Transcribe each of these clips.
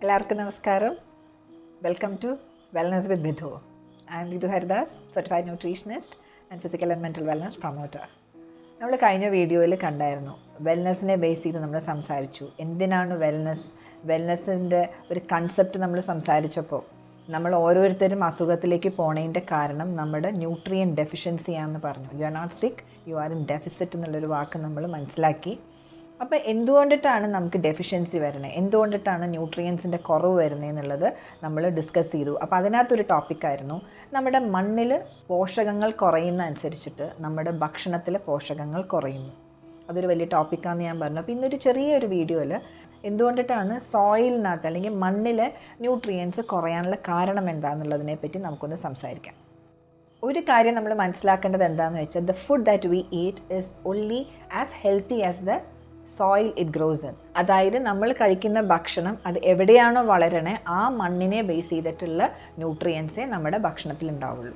എല്ലാവർക്കും നമസ്കാരം. Welcome to wellness with Vidhu. I am Vidhu Haridas, certified nutritionist and physical and mental wellness promoter. നമ്മൾ കഴിഞ്ഞ വീഡിയോയിൽ കണ്ടായിരുന്നു, വെൽനസ്സിനെ ബേസ് ചെയ്ത് നമ്മൾ സംസാരിച്ചു. എന്തിനാണ് വെൽനസ്സിൻ്റെ ഒരു കൺസെപ്റ്റ് നമ്മൾ സംസാരിച്ചപ്പോൾ നമ്മൾ ഓരോരുത്തരും അസുഖത്തിലേക്ക് പോണതിൻ്റെ കാരണം നമ്മുടെ ന്യൂട്രിയൻ ഡെഫിഷ്യൻസിയാണെന്ന് പറഞ്ഞു. യു ആർ നോട്ട് സിക്ക്, യു ആർ ഇൻ ഡെഫിസിറ്റ് എന്നുള്ളൊരു വാക്ക് നമ്മൾ മനസ്സിലാക്കി. അപ്പോൾ എന്തുകൊണ്ടിട്ടാണ് നമുക്ക് ഡെഫിഷ്യൻസി വരുന്നത്, എന്തുകൊണ്ടിട്ടാണ് ന്യൂട്രിയൻസിൻ്റെ കുറവ് വരുന്നത് എന്നുള്ളത് നമ്മൾ ഡിസ്കസ് ചെയ്തു. അപ്പോൾ അതിനകത്തൊരു ടോപ്പിക്കായിരുന്നു നമ്മുടെ മണ്ണിൽ പോഷകങ്ങൾ കുറയുന്ന അനുസരിച്ചിട്ട് നമ്മുടെ ഭക്ഷണത്തിലെ പോഷകങ്ങൾ കുറയുന്നു. അതൊരു വലിയ ടോപ്പിക്കാണെന്ന് ഞാൻ പറഞ്ഞു. അപ്പോൾ ഇന്നൊരു ചെറിയൊരു വീഡിയോയിൽ എന്തുകൊണ്ടിട്ടാണ് സോയിലിനകത്ത് അല്ലെങ്കിൽ മണ്ണിലെ ന്യൂട്രിയൻസ് കുറയാനുള്ള കാരണം എന്താണെന്നുള്ളതിനെ പറ്റി നമുക്കൊന്ന് സംസാരിക്കാം. ഒരു കാര്യം നമ്മൾ മനസ്സിലാക്കേണ്ടത് എന്താണെന്ന് വെച്ചാൽ, the food that we eat is only as healthy as the soil it gross in. അതായത് നമ്മൾ കഴിക്കുന്ന ഭക്ഷണം അത് എവിടെയാണോ വളരണേ ആ മണ്ണിനെ ബേസ് ചെയ്തിട്ടുള്ള ന്യൂട്രിയൻസേ നമ്മുടെ ഭക്ഷണത്തിൽ ഉണ്ടാവുള്ളൂ.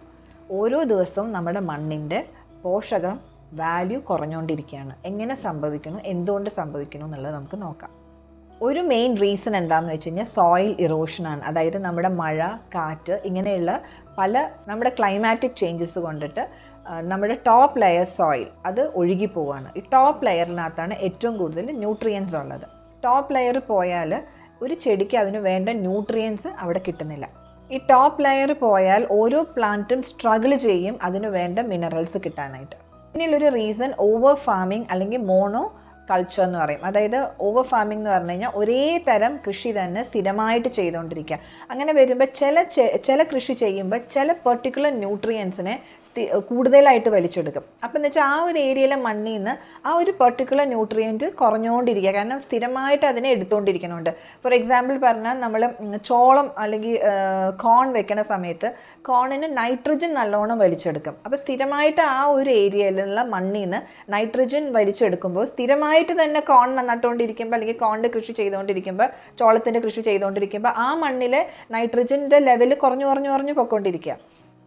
ഓരോ ദിവസവും നമ്മുടെ മണ്ണിൻ്റെ പോഷകം വാല്യൂ കുറഞ്ഞുകൊണ്ടിരിക്കുകയാണ്. എങ്ങനെ സംഭവിക്കുന്നു, എന്തുകൊണ്ട് സംഭവിക്കുന്നു എന്നുള്ളത് നമുക്ക് നോക്കാം. ഒരു മെയിൻ റീസൺ എന്താണെന്ന് വെച്ച് കഴിഞ്ഞാൽ സോയിൽ ഇറോഷനാണ്. അതായത് നമ്മുടെ മഴ, കാറ്റ്, ഇങ്ങനെയുള്ള പല നമ്മുടെ ക്ലൈമാറ്റിക് ചേഞ്ചസ് കൊണ്ടിട്ട് നമ്മുടെ ടോപ്പ് ലെയർ സോയിൽ അത് ഒഴുകി പോവുകയാണ്. ഈ ടോപ്പ് ലെയറിനകത്താണ് ഏറ്റവും കൂടുതൽ ന്യൂട്രിയൻസ് ഉള്ളത്. ടോപ്പ് ലെയർ പോയാൽ ഒരു ചെടിക്ക് അതിന് വേണ്ട ന്യൂട്രിയൻസ് അവിടെ കിട്ടുന്നില്ല. ഈ ടോപ്പ് ലെയർ പോയാൽ ഓരോ പ്ലാന്റും സ്ട്രഗിൾ ചെയ്യും അതിന് വേണ്ട മിനറൽസ് കിട്ടാനായിട്ട്. പിന്നെയുള്ളൊരു റീസൺ ഓവർ ഫാമിംഗ് അല്ലെങ്കിൽ മോണോ കൾച്ചർ എന്ന് പറയും. അതായത് ഓവർ ഫാമിംഗ് എന്ന് പറഞ്ഞു കഴിഞ്ഞാൽ ഒരേ തരം കൃഷി തന്നെ സ്ഥിരമായിട്ട് ചെയ്തുകൊണ്ടിരിക്കുക. അങ്ങനെ വരുമ്പോൾ ചില കൃഷി ചെയ്യുമ്പോൾ ചില പെർട്ടിക്കുലർ ന്യൂട്രിയൻസിനെ കൂടുതലായിട്ട് വലിച്ചെടുക്കും. അപ്പം എന്ന് വെച്ചാൽ ആ ഒരു ഏരിയയിലെ മണ്ണിൽ നിന്ന് ആ ഒരു പെർട്ടിക്കുലർ ന്യൂട്രിയൻറ്റ് കുറഞ്ഞുകൊണ്ടിരിക്കുക. കാരണം സ്ഥിരമായിട്ട് അതിനെ എടുത്തുകൊണ്ടിരിക്കുന്നുണ്ട്. ഫോർ എക്സാമ്പിൾ പറഞ്ഞാൽ നമ്മൾ ചോളം അല്ലെങ്കിൽ കോൺ വെക്കുന്ന സമയത്ത് കോണിന് നൈട്രജൻ നല്ലോണം വലിച്ചെടുക്കും. അപ്പോൾ സ്ഥിരമായിട്ട് ആ ഒരു ഏരിയയിലുള്ള മണ്ണിൽ നിന്ന് നൈട്രജൻ വലിച്ചെടുക്കുമ്പോൾ സ്ഥിരമായിട്ട് തന്നെ കോൺ നട്ടുകൊണ്ടിരിക്കുമ്പോൾ അല്ലെങ്കിൽ കോണിൻ്റെ കൃഷി ചെയ്തുകൊണ്ടിരിക്കുമ്പോൾ, ചോളത്തിൻ്റെ കൃഷി ചെയ്തുകൊണ്ടിരിക്കുമ്പോൾ ആ മണ്ണിലെ നൈട്രജൻ്റെ ലെവൽ കുറഞ്ഞു പൊയ്ക്കൊണ്ടിരിക്കുക.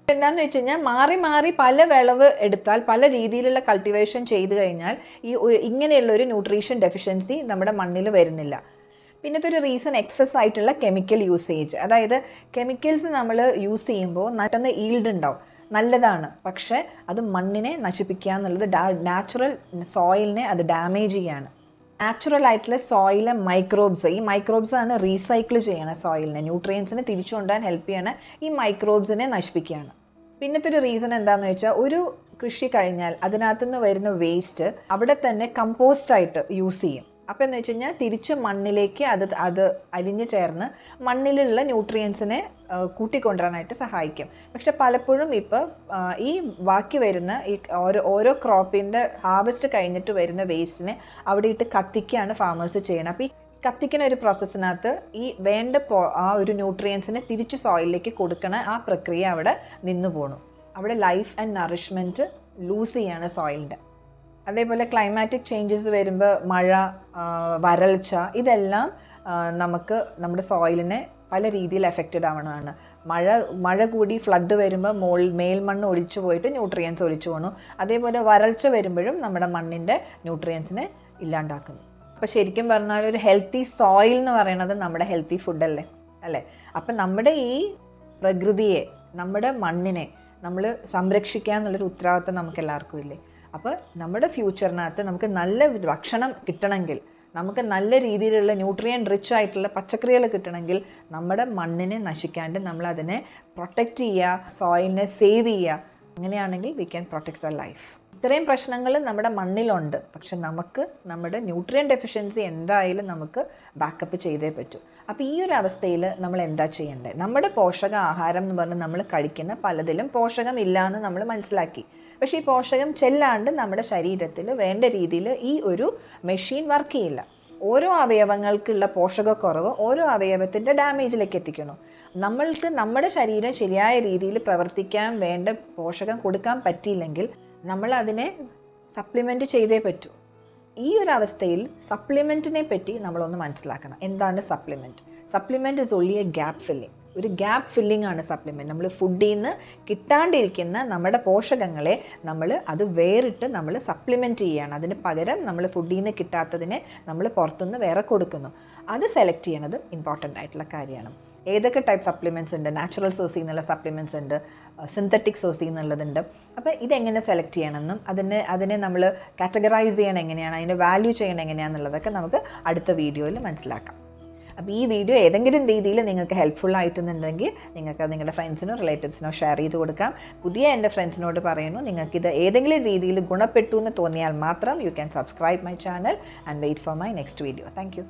എന്താണെന്ന് വെച്ച് കഴിഞ്ഞാൽ മാറി മാറി പല വിളവ് എടുത്താൽ, പല രീതിയിലുള്ള കൾട്ടിവേഷൻ ചെയ്ത് കഴിഞ്ഞാൽ ഈ ഇങ്ങനെയുള്ളൊരു ന്യൂട്രീഷൻ ഡെഫിഷ്യൻസി നമ്മുടെ മണ്ണിൽ വരുന്നില്ല. പിന്നത്തെ ഒരു റീസൺ എക്സസ് ആയിട്ടുള്ള കെമിക്കൽ യൂസേജ്. അതായത് കെമിക്കൽസ് നമ്മൾ യൂസ് ചെയ്യുമ്പോൾ നട്ടുന്ന ഈൽഡ് ഉണ്ടാവും, നല്ലതാണ്. പക്ഷേ അത് മണ്ണിനെ നശിപ്പിക്കുക എന്നുള്ളത് നാച്ചുറൽ സോയിലിനെ അത് ഡാമേജ് ചെയ്യാണ്. നാച്ചുറൽ ആയിട്ടുള്ള സോയിലെ മൈക്രോബ്സ്, ഈ മൈക്രോബ്സാണ് റീസൈക്കിൾ ചെയ്യണ സോയിലിനെ, ന്യൂട്രിയൻസിനെ തിരിച്ചു കൊണ്ടുവരാൻ ഹെൽപ്പ് ചെയ്യണ ഈ മൈക്രോബ്സിനെ നശിപ്പിക്കുകയാണ്. പിന്നത്തെ ഒരു റീസൺ എന്താണെന്ന് വെച്ചാൽ, ഒരു കൃഷി കഴിഞ്ഞാൽ അതിനകത്തുനിന്ന് വരുന്ന വേസ്റ്റ് അവിടെ തന്നെ കമ്പോസ്റ്റായിട്ട് യൂസ് ചെയ്യും. അപ്പോൾ എന്ന് വെച്ച് കഴിഞ്ഞാൽ തിരിച്ച് മണ്ണിലേക്ക് അത് അലിഞ്ഞു ചേർന്ന് മണ്ണിലുള്ള ന്യൂട്രിയൻസിനെ കൂട്ടിക്കൊണ്ടുവരാനായിട്ട് സഹായിക്കും. പക്ഷെ പലപ്പോഴും ഇപ്പോൾ ഈ ബാക്കി വരുന്ന ഈ ഓരോ ക്രോപ്പിൻ്റെ ഹാർവെസ്റ്റ് കഴിഞ്ഞിട്ട് വരുന്ന വേസ്റ്റിനെ അവിടെ ഇട്ട് കത്തിക്കുകയാണ് ഫാമേഴ്സ് ചെയ്യണം. അപ്പോൾ ഈ കത്തിക്കുന്ന ഒരു പ്രോസസ്സിനകത്ത് ഈ വേണ്ട ആ ഒരു ന്യൂട്രിയൻസിനെ തിരിച്ച് സോയിലിലേക്ക് കൊടുക്കണ ആ പ്രക്രിയ അവിടെ നിന്നു പോണു. അവിടെ ലൈഫ് ആൻഡ് നറിഷ്മെൻറ്റ് ലൂസ് ചെയ്യാണ് സോയിലിൻ്റെ. അതേപോലെ ക്ലൈമാറ്റിക് ചേഞ്ചസ് വരുമ്പോൾ മഴ, വരൾച്ച, ഇതെല്ലാം നമുക്ക് നമ്മുടെ സോയിലിനെ പല രീതിയിൽ എഫക്റ്റഡ് ആവണതാണ്. മഴ കൂടി ഫ്ലഡ് വരുമ്പോൾ മേൽമണ്ണ് ഒലിച്ചു പോയിട്ട് ന്യൂട്രിയൻസ് ഒലിച്ചു പോകണു. അതേപോലെ വരൾച്ച വരുമ്പോഴും നമ്മുടെ മണ്ണിൻ്റെ ന്യൂട്രിയൻസിനെ ഇല്ലാണ്ടാക്കുന്നു. അപ്പോൾ ശരിക്കും പറഞ്ഞാൽ ഒരു ഹെൽത്തി സോയിൽ എന്ന് പറയുന്നത് നമ്മുടെ ഹെൽത്തി ഫുഡല്ലേ അല്ലേ? അപ്പം നമ്മുടെ ഈ പ്രകൃതിയെ, നമ്മുടെ മണ്ണിനെ നമ്മൾ സംരക്ഷിക്കുക എന്നുള്ളൊരു ഉത്തരവാദിത്വം നമുക്ക് എല്ലാവർക്കും ഇല്ലേ? അപ്പോൾ നമ്മുടെ ഫ്യൂച്ചറിനകത്ത് നമുക്ക് നല്ല ഭക്ഷണം കിട്ടണമെങ്കിൽ, നമുക്ക് നല്ല രീതിയിലുള്ള ന്യൂട്രിയൻ റിച്ച് ആയിട്ടുള്ള പച്ചക്കറികൾ കിട്ടണമെങ്കിൽ നമ്മുടെ മണ്ണിനെ നശിക്കാണ്ട് നമ്മളതിനെ പ്രൊട്ടക്റ്റ് ചെയ്യുക, സോയിലിനെ സേവ് ചെയ്യുക. അങ്ങനെയാണെങ്കിൽ we can protect our life. ഇത്രയും പ്രശ്നങ്ങൾ നമ്മുടെ മണ്ണിലുണ്ട്. പക്ഷെ നമുക്ക് നമ്മുടെ ന്യൂട്രിയൻ ഡെഫിഷ്യൻസി എന്തായാലും നമുക്ക് ബാക്കപ്പ് ചെയ്തേ പറ്റൂ. അപ്പോൾ ഈ ഒരു അവസ്ഥയിൽ നമ്മൾ എന്താ ചെയ്യേണ്ടത്? നമ്മുടെ പോഷക ആഹാരം എന്ന് പറഞ്ഞ് നമ്മൾ കഴിക്കുന്ന പലതിലും പോഷകം ഇല്ലയെന്ന് നമ്മൾ മനസ്സിലാക്കി. പക്ഷേ ഈ പോഷകം ചെല്ലാണ്ട് നമ്മുടെ ശരീരത്തിൽ വേണ്ട രീതിയിൽ ഈ ഒരു മെഷീൻ വർക്ക് ചെയ്യില്ല. ഓരോ അവയവങ്ങൾക്കുള്ള പോഷകക്കുറവ് ഓരോ അവയവത്തിൻ്റെ ഡാമേജിലേക്ക് എത്തിക്കുന്നു. നമ്മൾക്ക് നമ്മുടെ ശരീരം ശരിയായ രീതിയിൽ പ്രവർത്തിക്കാൻ വേണ്ട പോഷകം കൊടുക്കാൻ പറ്റിയില്ലെങ്കിൽ നമ്മൾ അതിനെ സപ്ലിമെൻറ്റ് ചെയ്തേ പറ്റൂ. ഈ ഒരു അവസ്ഥയിൽ സപ്ലിമെൻറ്റിനെ പറ്റി നമ്മളൊന്ന് മനസ്സിലാക്കണം. എന്താണ് supplement? Supplement is only A gap filling. ഒരു ഗ്യാപ്പ് ഫില്ലിംഗ് ആണ് സപ്ലിമെൻറ്റ്. നമ്മൾ ഫുഡിൽ നിന്ന് കിട്ടാണ്ടിരിക്കുന്ന നമ്മുടെ പോഷകങ്ങളെ നമ്മൾ അത് വേറിട്ട് നമ്മൾ സപ്ലിമെൻറ്റ് ചെയ്യുകയാണ്. അതിന് പകരം നമ്മൾ ഫുഡിൽ നിന്ന് കിട്ടാത്തതിനെ നമ്മൾ പുറത്തുനിന്ന് വേറെ കൊടുക്കുന്നു. അത് സെലക്ട് ചെയ്യണത് ഇമ്പോർട്ടൻ്റ് ആയിട്ടുള്ള കാര്യമാണ്. ഏതൊക്കെ ടൈപ്പ് സപ്ലിമെൻറ്റ്സ് ഉണ്ട്? നാച്ചുറൽ സോഴ്സിൽ നിന്നുള്ള സപ്ലിമെൻറ്റ്സ് ഉണ്ട്, സിന്തറ്റിക് സോഴ്സിൽ നിന്നുള്ളതുണ്ട്. അപ്പോൾ ഇതെങ്ങനെ സെലക്ട് ചെയ്യണമെന്നും അതിനെ നമ്മൾ കാറ്റഗറൈസ് ചെയ്യണം എങ്ങനെയാണ്, അതിനെ വാല്യൂ ചെയ്യണം എങ്ങനെയാണെന്നുള്ളതൊക്കെ നമുക്ക് അടുത്ത വീഡിയോയിൽ മനസ്സിലാക്കാം. അപ്പോൾ ഈ വീഡിയോ ഏതെങ്കിലും രീതിയിൽ നിങ്ങൾക്ക് ഹെൽപ്ഫുൾ ആയിട്ടുണ്ടെങ്കിൽ നിങ്ങൾക്ക് നിങ്ങളുടെ ഫ്രണ്ട്സിനോ റിലേറ്റീവ്സിനോ ഷെയർ ചെയ്ത് കൊടുക്കാം. പുതിയ എൻ്റെ ഫ്രണ്ട്സിനോട് പറയുന്നു, നിങ്ങൾക്കിത് ഏതെങ്കിലും രീതിയിൽ ഗുണപ്പെട്ടു എന്ന് തോന്നിയാൽ മാത്രം you can subscribe my channel and wait for my next video. Thank U.